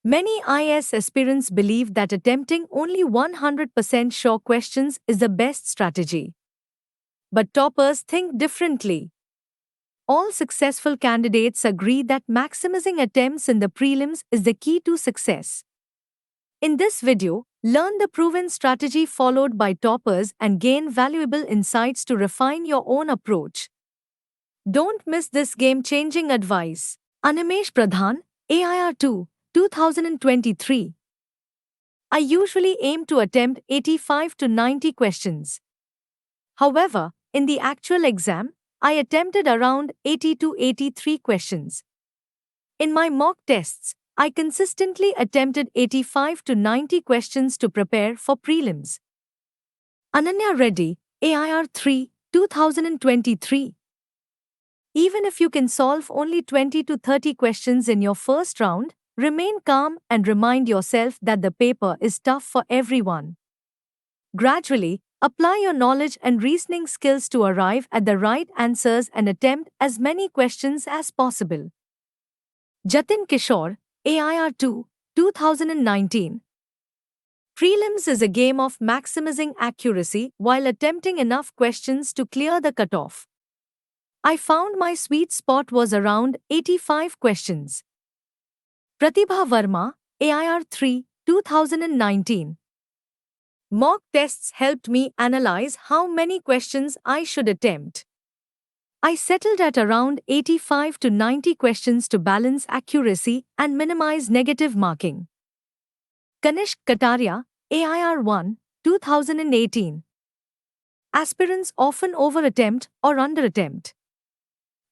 Many IS aspirants believe that attempting only 100% sure questions is the best strategy. But toppers think differently. All successful candidates agree that maximizing attempts in the prelims is the key to success. In this video, learn the proven strategy followed by toppers and gain valuable insights to refine your own approach. Don't miss this game-changing advice. Animesh Pradhan, AIR 2, 2023. I usually aim to attempt 85 to 90 questions. However, in the actual exam, I attempted around 80 to 83 questions. In my mock tests, I consistently attempted 85 to 90 questions to prepare for prelims. Ananya Reddy, AIR 3, 2023. Even if you can solve only 20 to 30 questions in your first round, remain calm and remind yourself that the paper is tough for everyone. Gradually, apply your knowledge and reasoning skills to arrive at the right answers and attempt as many questions as possible. Jatin Kishore, AIR 2, 2019. Prelims is a game of maximizing accuracy while attempting enough questions to clear the cutoff. I found my sweet spot was around 85 questions. Pratibha Verma, AIR 3, 2019. Mock tests helped me analyze how many questions I should attempt. I settled at around 85 to 90 questions to balance accuracy and minimize negative marking. Kanishk Kataria, AIR 1, 2018. Aspirants often overattempt or underattempt.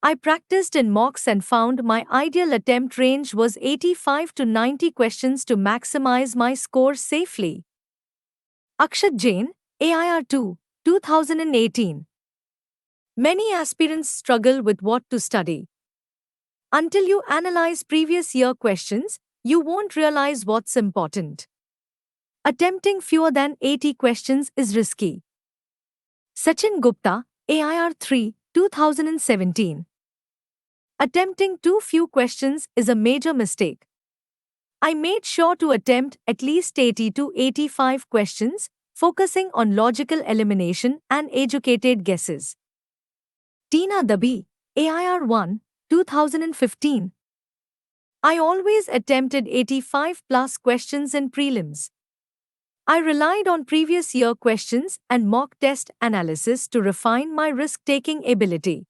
I practiced in mocks and found my ideal attempt range was 85 to 90 questions to maximize my score safely. Akshat Jain, AIR 2, 2018. Many aspirants struggle with what to study. Until you analyze previous year questions, you won't realize what's important. Attempting fewer than 80 questions is risky. Sachin Gupta, AIR 3, 2017. Attempting too few questions is a major mistake. I made sure to attempt at least 80 to 85 questions, focusing on logical elimination and educated guesses. Tina Dabi, AIR 1, 2015. I always attempted 85 plus questions in prelims. I relied on previous year questions and mock test analysis to refine my risk-taking ability.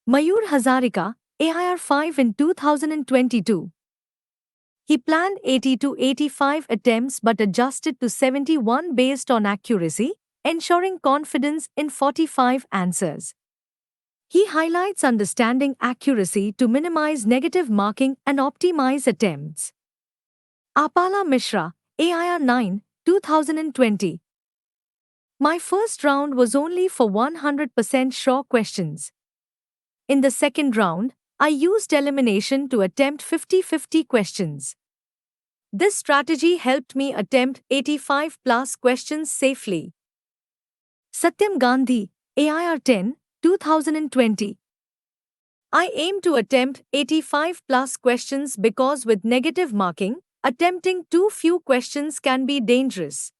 Mayur Hazarika, AIR 5 in 2022. He planned 80 to 85 attempts but adjusted to 71 based on accuracy, ensuring confidence in 45 answers. He highlights understanding accuracy to minimize negative marking and optimize attempts. Apala Mishra, AIR 9, 2020. My first round was only for 100% sure questions. In the second round, I used elimination to attempt 50-50 questions. This strategy helped me attempt 85 plus questions safely. Satyam Gandhi, AIR 10, 2020. I aim to attempt 85 plus questions because with negative marking, attempting too few questions can be dangerous.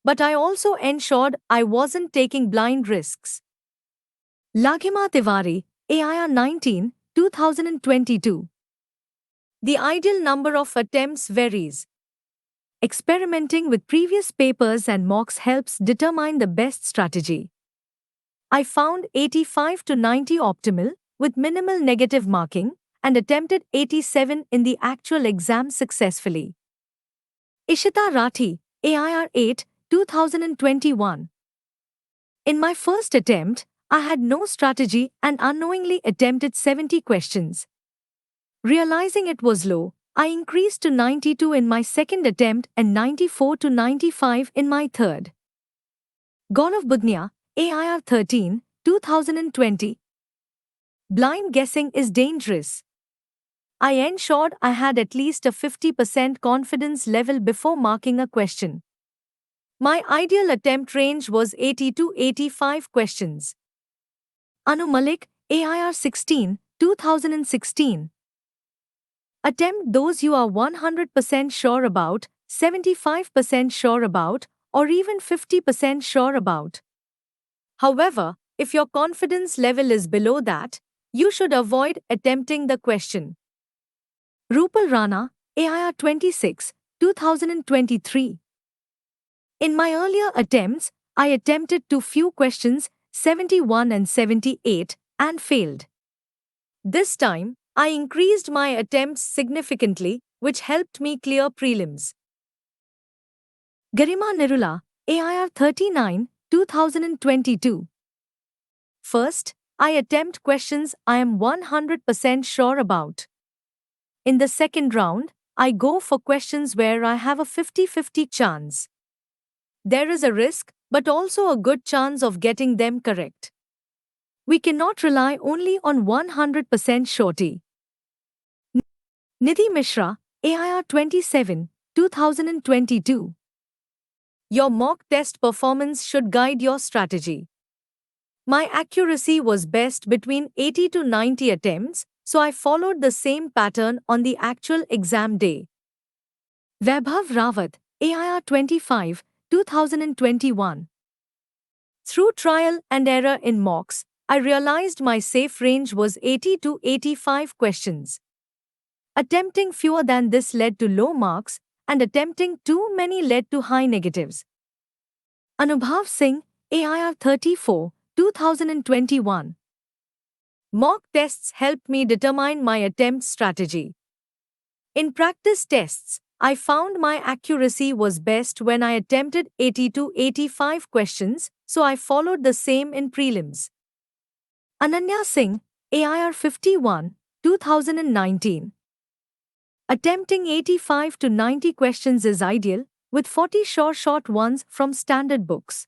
But I also ensured I wasn't taking blind risks. Laghima Tiwari, AIR 19, 2022. The ideal number of attempts varies. Experimenting with previous papers and mocks helps determine the best strategy. I found 85 to 90 optimal, with minimal negative marking, and attempted 87 in the actual exam successfully. Ishita Rathi, AIR 8, 2021. In my first attempt, I had no strategy and unknowingly attempted 70 questions. Realizing it was low, I increased to 92 in my second attempt and 94 to 95 in my third. Gaurav Budnia, AIR 13, 2020. Blind guessing is dangerous. I ensured I had at least a 50% confidence level before marking a question. My ideal attempt range was 80 to 85 questions. Anu Malik, AIR 16, 2016. Attempt those you are 100% sure about, 75% sure about, or even 50% sure about. However, if your confidence level is below that, you should avoid attempting the question. Rupal Rana, AIR 26, 2023. In my earlier attempts, I attempted too few questions, 71 and 78, and failed. This time, I increased my attempts significantly, which helped me clear prelims. Garima Nirula, AIR 39, 2022. First, I attempt questions I am 100% sure about. In the second round, I go for questions where I have a 50-50 chance. There is a risk, but also a good chance of getting them correct. We cannot rely only on 100% surety. Nidhi Mishra, AIR 27, 2022. Your mock test performance should guide your strategy. My accuracy was best between 80 to 90 attempts, so I followed the same pattern on the actual exam day. Vaibhav Rawat, AIR 25, 2021. Through trial and error in mocks, I realized my safe range was 80 to 85 questions. Attempting fewer than this led to low marks, and attempting too many led to high negatives. Anubhav Singh, AIR 34, 2021. Mock tests helped me determine my attempt strategy. In practice tests, I found my accuracy was best when I attempted 80 to 85 questions, so I followed the same in prelims. Ananya Singh, AIR 51, 2019. Attempting 85 to 90 questions is ideal, with 40 sure short ones from standard books.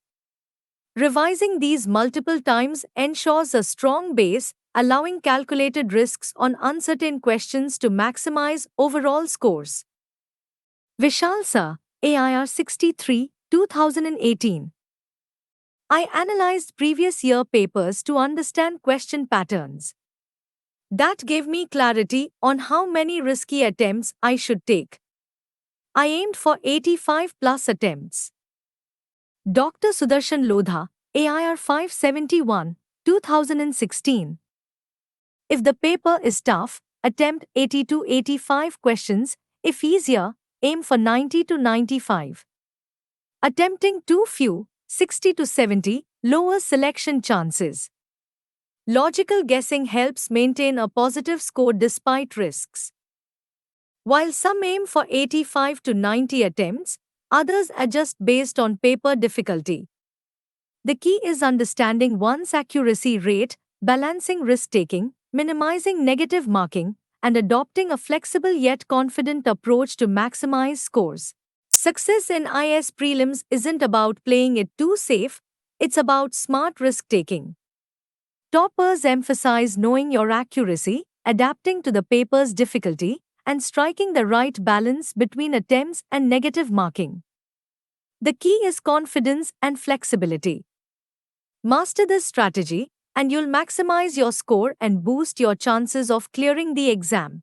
Revising these multiple times ensures a strong base, allowing calculated risks on uncertain questions to maximize overall scores. Vishal Sir, AIR 63, 2018. I analyzed previous year papers to understand question patterns. That gave me clarity on how many risky attempts I should take. I aimed for 85 plus attempts. Dr. Sudarshan Lodha, AIR 571, 2016. If the paper is tough, attempt 80 to 85 questions. If easier, aim for 90 to 95. Attempting too few, 60 to 70, lowers selection chances. Logical guessing helps maintain a positive score despite risks. While some aim for 85 to 90 attempts, others adjust based on paper difficulty. The key is understanding one's accuracy rate, balancing risk-taking, minimizing negative marking, and adopting a flexible yet confident approach to maximize scores. Success in IS prelims isn't about playing it too safe, it's about smart risk-taking. Toppers emphasize knowing your accuracy, adapting to the paper's difficulty, and striking the right balance between attempts and negative marking. The key is confidence and flexibility. Master this strategy, and you'll maximize your score and boost your chances of clearing the exam.